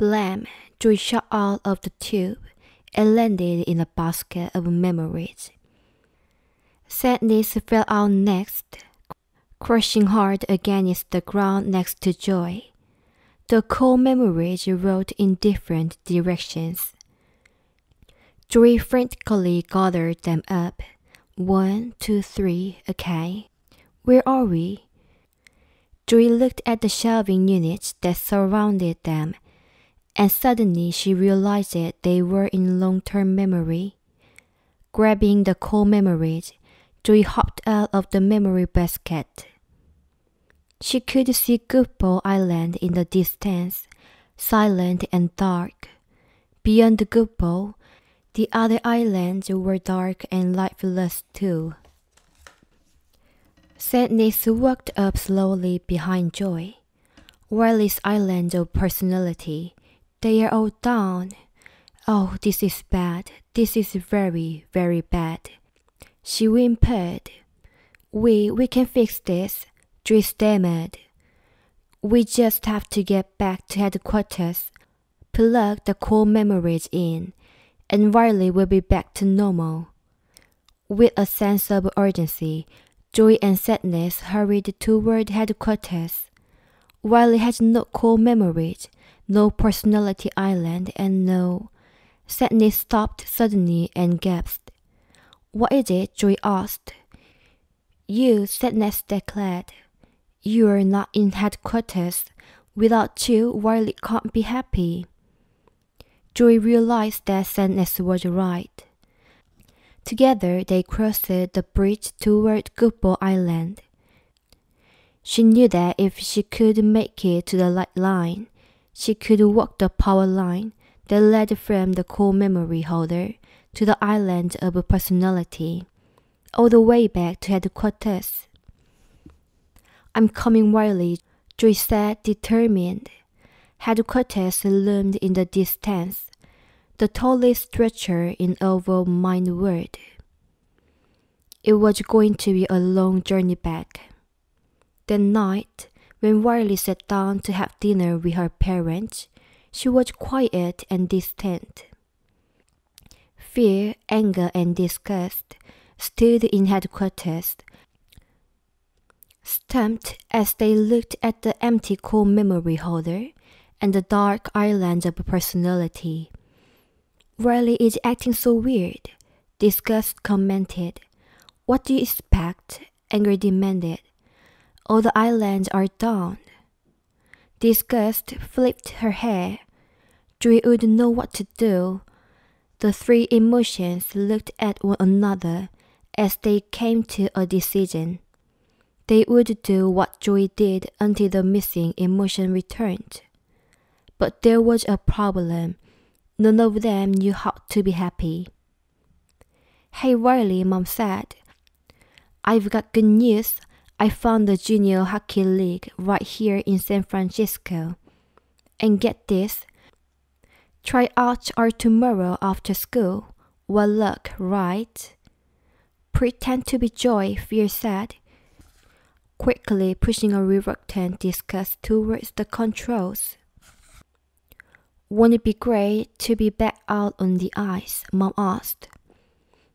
Blam! Joy shot out of the tube and landed in a basket of memories. Sadness fell out next, crushing hard against the ground next to joy. The cold memories rolled in different directions. Joy frantically gathered them up. 1, 2, 3, okay. Where are we? Joy looked at the shelving units that surrounded them, and suddenly she realized that they were in long-term memory. Grabbing the cold memories, Joy hopped out of the memory basket. She could see Goofball Island in the distance, silent and dark. Beyond the Goofball, the other islands were dark and lifeless too. Sadness walked up slowly behind Joy. Riley's island of personality. They are all down. Oh, this is bad. This is very, very bad. She whimpered. We can fix this, Joy stammered. We just have to get back to headquarters, plug the cold memories in, and Riley will be back to normal. With a sense of urgency, Joy and Sadness hurried toward headquarters. Riley had no cold memories, no personality island, and no... Sadness stopped suddenly and gasped. What is it? Joy asked. You, Sadness declared. You're not in headquarters. Without you, Riley can't be happy. Joy realized that Sadness was right. Together, they crossed the bridge toward Goofball Island. She knew that if she could make it to the light line, she could walk the power line that led from the cold memory holder to the island of personality, all the way back to headquarters. I'm coming, Riley, Joy said, determined. Headquarters loomed in the distance, the tallest structure in all mind world. It was going to be a long journey back. That night, when Riley sat down to have dinner with her parents, she was quiet and distant. Fear, anger, and disgust stood in headquarters, stumped as they looked at the empty cold memory holder and the dark island of personality. Riley is acting so weird, disgust commented. What do you expect? Anger demanded. All the islands are down. Disgust flipped her hair. Joy would know what to do. The three emotions looked at one another as they came to a decision. They would do what Joy did until the missing emotion returned. But there was a problem. None of them knew how to be happy. Hey Riley, Mom said. I've got good news. I found the Junior Hockey League right here in San Francisco. And get this, tryouts are tomorrow after school. Well, luck, right? Pretend to be Joy, Fear said, quickly pushing a reluctant disgust towards the controls. Won't it be great to be back out on the ice? Mom asked.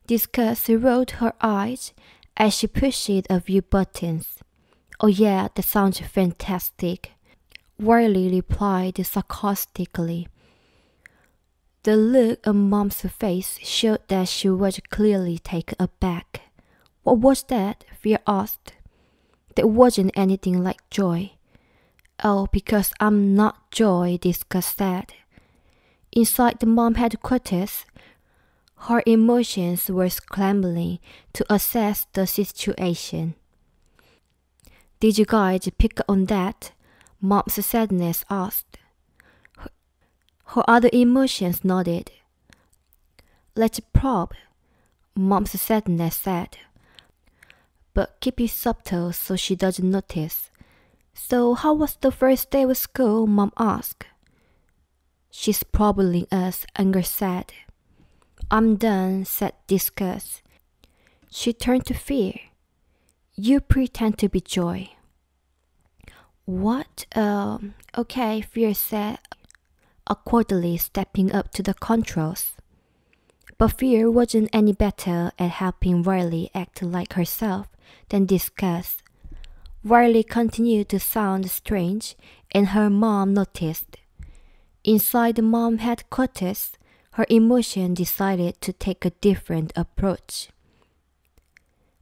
Disgust rolled her eyes as she pushed a few buttons. Oh yeah, that sounds fantastic, Riley replied sarcastically. The look on Mom's face showed that she was clearly taken aback. What was that? Fear asked. That wasn't anything like Joy. Oh, because I'm not Joy, Disgust said. Inside the Mom headquarters, her emotions were scrambling to assess the situation. Did you guys pick up on that? Mom's Sadness asked. Her other emotions nodded. Let's probe, Mom's Sadness said. But keep it subtle so she doesn't notice. So how was the first day of school? Mom asked. She's probing us, Anger said. I'm done, said Disgust. She turned to Fear. You pretend to be Joy. What? Okay, Fear said. awkwardly stepping up to the controls. But fear wasn't any better at helping Riley act like herself than disgust. Riley continued to sound strange, and her mom noticed. Inside the mom headquarters, her emotion decided to take a different approach.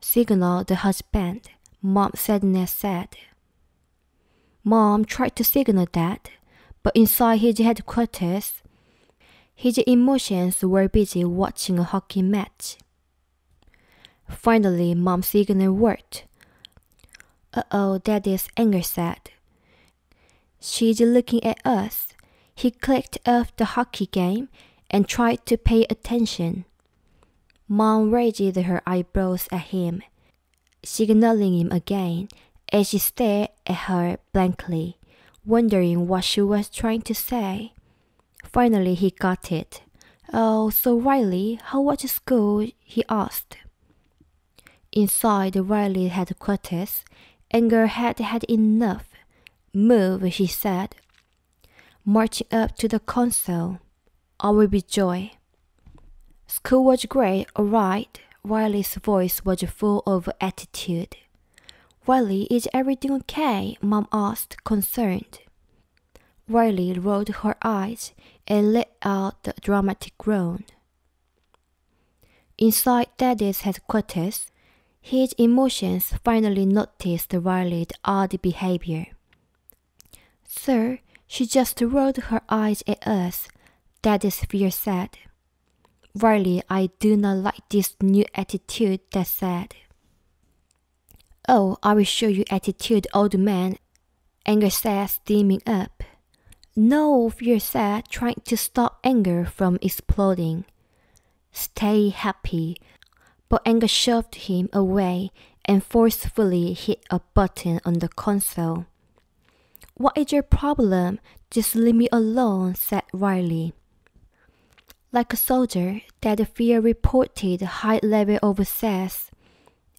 "Signal the husband," Mom Sadness said. Mom tried to signal that, but inside his headquarters, his emotions were busy watching a hockey match. Finally, Mom's signal worked. "Uh-oh," Daddy's anger said. "She's looking at us." He clicked off the hockey game and tried to pay attention. Mom raised her eyebrows at him, signaling him again as she stared at her blankly, wondering what she was trying to say. Finally, he got it. "Oh, so Riley, how was school?" he asked. Inside the Riley headquarters, anger had had enough. "Move," she said, marching up to the console. "I will be Joy." "School was great, all right." Riley's voice was full of attitude. "Riley, is everything okay?" Mom asked, concerned. Riley rolled her eyes and let out a dramatic groan. Inside Daddy's headquarters, his emotions finally noticed Riley's odd behavior. "Sir, she just rolled her eyes at us," Daddy's fear said. "Riley, I do not like this new attitude," Dad said. "Oh, I will show you attitude, old man," anger said, steaming up. "No," Fear said, trying to stop anger from exploding. "Stay happy," but anger shoved him away and forcefully hit a button on the console. "What is your problem? Just leave me alone," said Riley. Like a soldier, Dad Fear reported a high level of sass,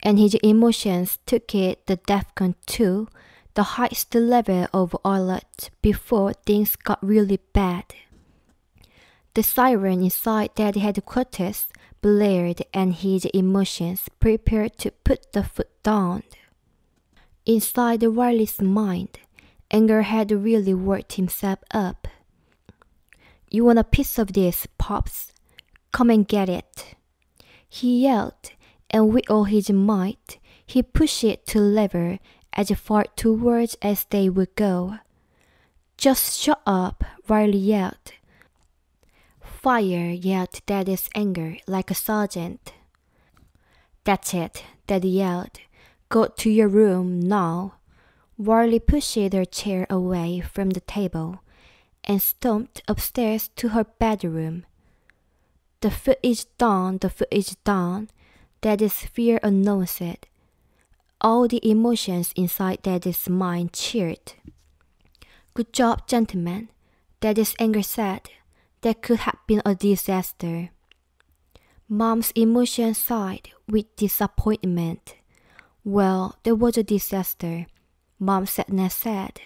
and his emotions took it the DEFCON 2, the highest level of alert before things got really bad. The siren inside Dad's headquarters blared, and his emotions prepared to put the foot down. Inside Riley's mind, anger had really worked himself up. "You want a piece of this, Pops? Come and get it," he yelled, and with all his might, he pushed it to lever as far towards as they would go. "Just shut up," Riley yelled. "Fire," yelled Daddy's anger like a sergeant. "That's it," Daddy yelled. "Go to your room now." Riley pushed her chair away from the table and stomped upstairs to her bedroom. "The food is down, the food is down," Daddy's fear announced. All the emotions inside Daddy's mind cheered. "Good job, gentlemen," Daddy's anger said. "That could have been a disaster." Mom's emotions sighed with disappointment. "Well, there was a disaster," Mom Sadness said.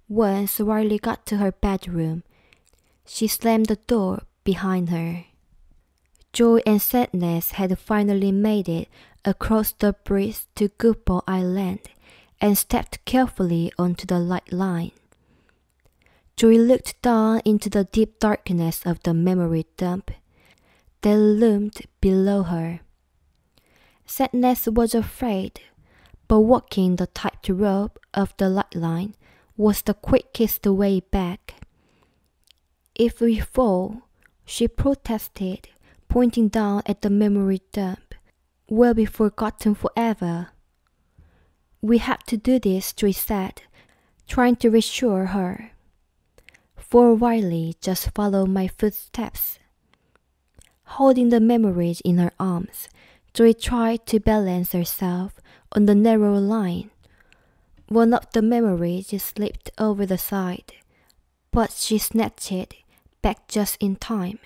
Once Riley got to her bedroom, she slammed the door behind her. Joy and Sadness had finally made it across the bridge to Goodball Island and stepped carefully onto the light line. Joy looked down into the deep darkness of the memory dump that loomed below her. Sadness was afraid, but walking the tightrope of the light line was the quickest way back. "If we fall," she protested, pointing down at the memory dump, "we'll be forgotten forever." "We have to do this," Joy said, trying to reassure her. "For Riley, just follow my footsteps." Holding the memories in her arms, Joy tried to balance herself on the narrow line. One of the memories slipped over the side, but she snatched it back just in time.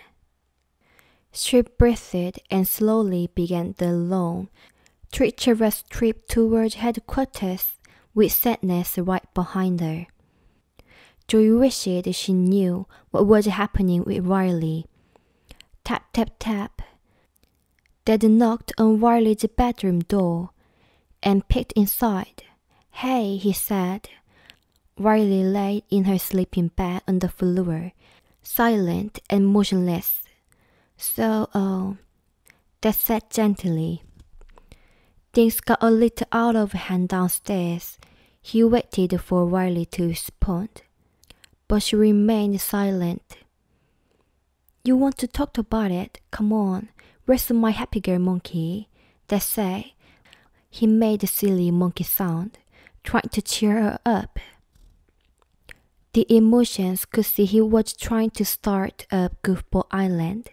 She breathed and slowly began the long, treacherous trip towards headquarters with Sadness right behind her. Joy wished she knew what was happening with Riley. Tap, tap, tap. Dad knocked on Riley's bedroom door and peeked inside. "Hey," he said. Riley lay in her sleeping bag on the floor, silent and motionless. "So, Dad said gently. Things got a little out of hand downstairs. He waited for Riley to respond, but she remained silent. "You want to talk about it? Come on. Where's my happy girl monkey?" Dad said. He made a silly monkey sound, trying to cheer her up. The emotions could see he was trying to start up Goofball Island.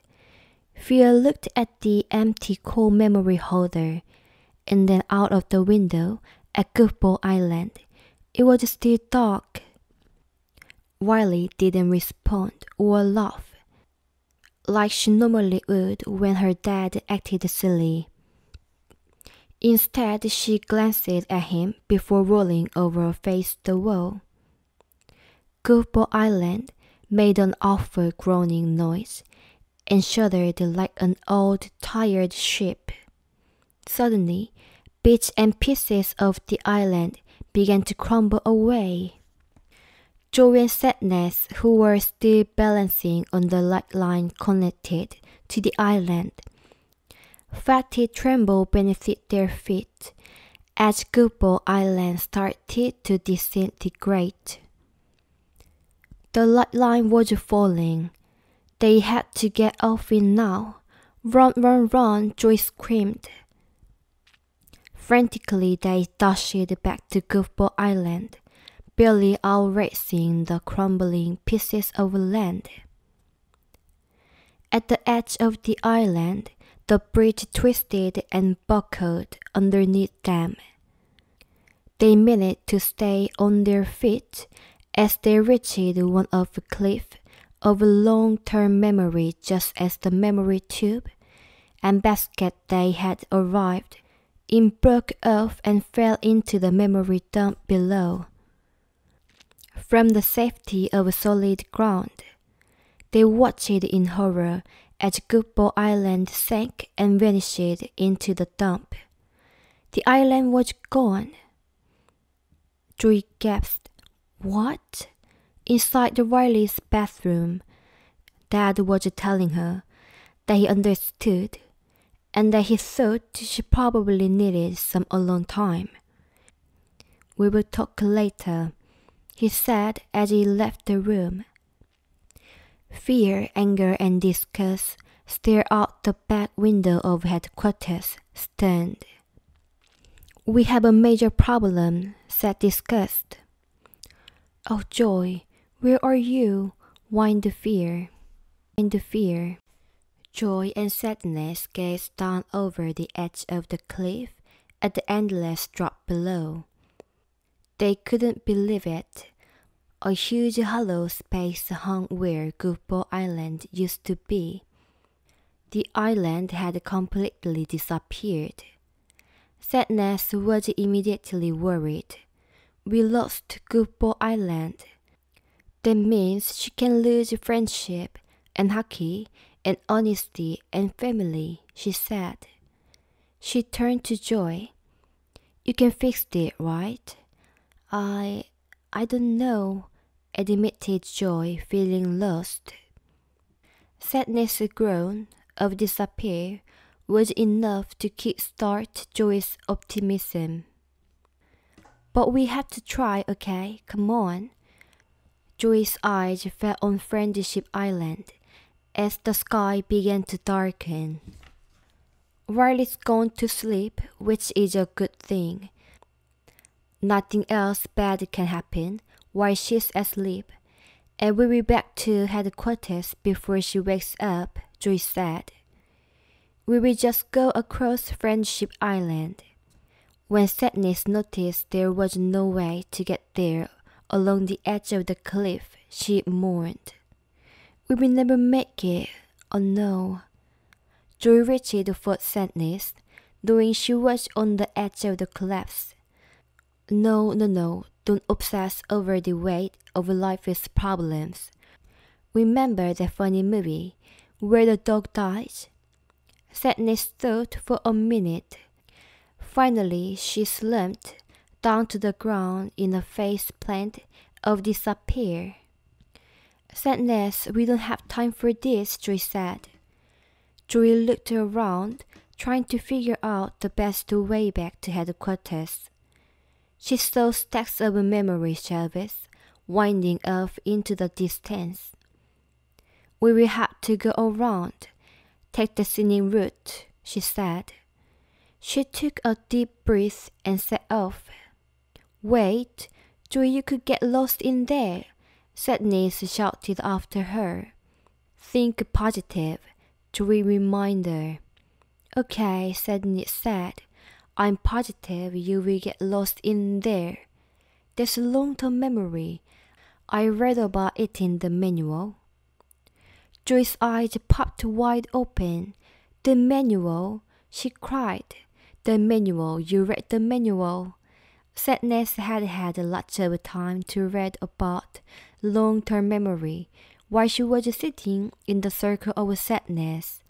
Fear looked at the empty cold memory holder, and then out of the window at Goofball Island. It was still dark. Riley didn't respond or laugh, like she normally would when her dad acted silly. Instead, she glanced at him before rolling over face the wall. Goofball Island made an awful groaning noise and shuddered like an old, tired ship. Suddenly, bits and pieces of the island began to crumble away. Joy and Sadness, who were still balancing on the light line connected to the island, felt it tremble beneath their feet as Goofball Island started to disintegrate. The light line was falling. They had to get off it now. "Run, run, run," Joy screamed. Frantically, they dashed back to Goofball Island, barely outracing the crumbling pieces of land. At the edge of the island, the bridge twisted and buckled underneath them. They managed to stay on their feet as they reached one of the cliffs of long-term memory just as the memory tube and basket they had arrived in broke off and fell into the memory dump below. From the safety of solid ground, they watched in horror as Goofball Island sank and vanished into the dump. The island was gone. Joy gasped. "What?" Inside Riley's bathroom, Dad was telling her that he understood and that he thought she probably needed some alone time. "We will talk later," he said as he left the room. Fear, anger, and disgust stared out the back window of headquarters, stunned. "We have a major problem," said Disgust. "Oh, Joy, where are you?" whined Fear. Joy and Sadness gazed down over the edge of the cliff at the endless drop below. They couldn't believe it. A huge hollow space hung where Goofball Island used to be. The island had completely disappeared. Sadness was immediately worried. "We lost Goofball Island. That means she can lose friendship and hockey and honesty and family," she said. She turned to Joy. "You can fix it, right?" I don't know," admitted Joy, feeling lost. Sadness' groan of despair was enough to kickstart Joy's optimism. "But we have to try, okay? Come on." Joy's eyes fell on Friendship Island as the sky began to darken. Riley's gone to sleep, which is a good thing. Nothing else bad can happen while she's asleep, and we'll be back to headquarters before she wakes up, Joy said. "We will just go across Friendship Island." When Sadness noticed there was no way to get there along the edge of the cliff, she mourned. "We will never make it. Oh no." Joy reached for Sadness, knowing she was on the edge of the collapse. No, Don't obsess over the weight of life's problems. Remember that funny movie where the dog dies? Sadness thought for a minute. Finally, she slumped down to the ground in a face plant of despair. Sadness, we don't have time for this, Joy said. Joy looked around, trying to figure out the best way back to headquarters. She saw stacks of memory shelves winding off into the distance. We will have to go around. Take the scenic route, she said. She took a deep breath and set off. Wait, Joy, you could get lost in there, Sadness shouted after her. Think positive, Joy reminded her. Okay, Sadness said. I'm positive you will get lost in there. That's a long-term memory. I read about it in the manual. Joy's eyes popped wide open. The manual, she cried. The manual, you read the manual. Sadness had had lots of time to read about long-term memory while she was sitting in the circle of sadness.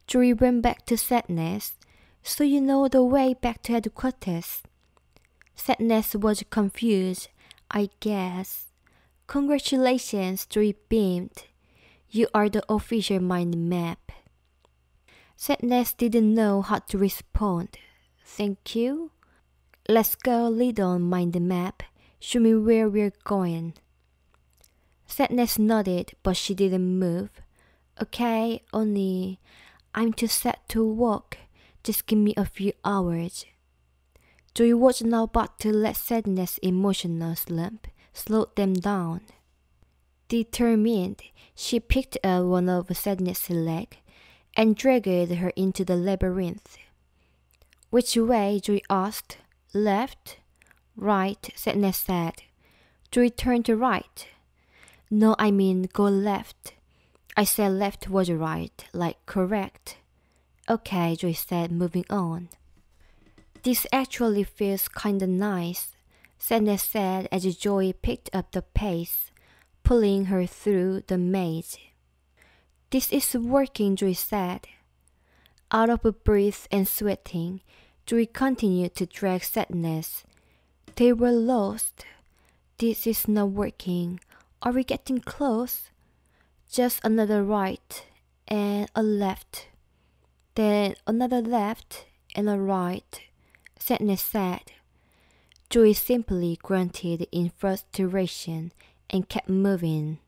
Joy went back to Sadness. So you know the way back to headquarters? Sadness was confused, I guess. Congratulations, Joy beamed. You are the official mind map. Sadness didn't know how to respond. Thank you. Let's go, little mind map. Show me where we're going. Sadness nodded, but she didn't move. Okay, only I'm too sad to walk. Just give me a few hours. Joy was now about to let Sadness' emotional slump slow them down. Determined, she picked up one of Sadness' legs and dragged her into the labyrinth. Which way? Joy asked. Left? Right, Sadness said. Joy turned to right. No, I mean go left. I said left was right, like correct. Okay, Joy said, moving on. This actually feels kinda nice, Sadness said as Joy picked up the pace, pulling her through the maze. This is working, Joy said. Out of breath and sweating, Joy continued to drag Sadness. They were lost. This is not working. Are we getting close? Just another right and a left. Then another left and a right, Sadness said. Joy simply grunted in frustration and kept moving.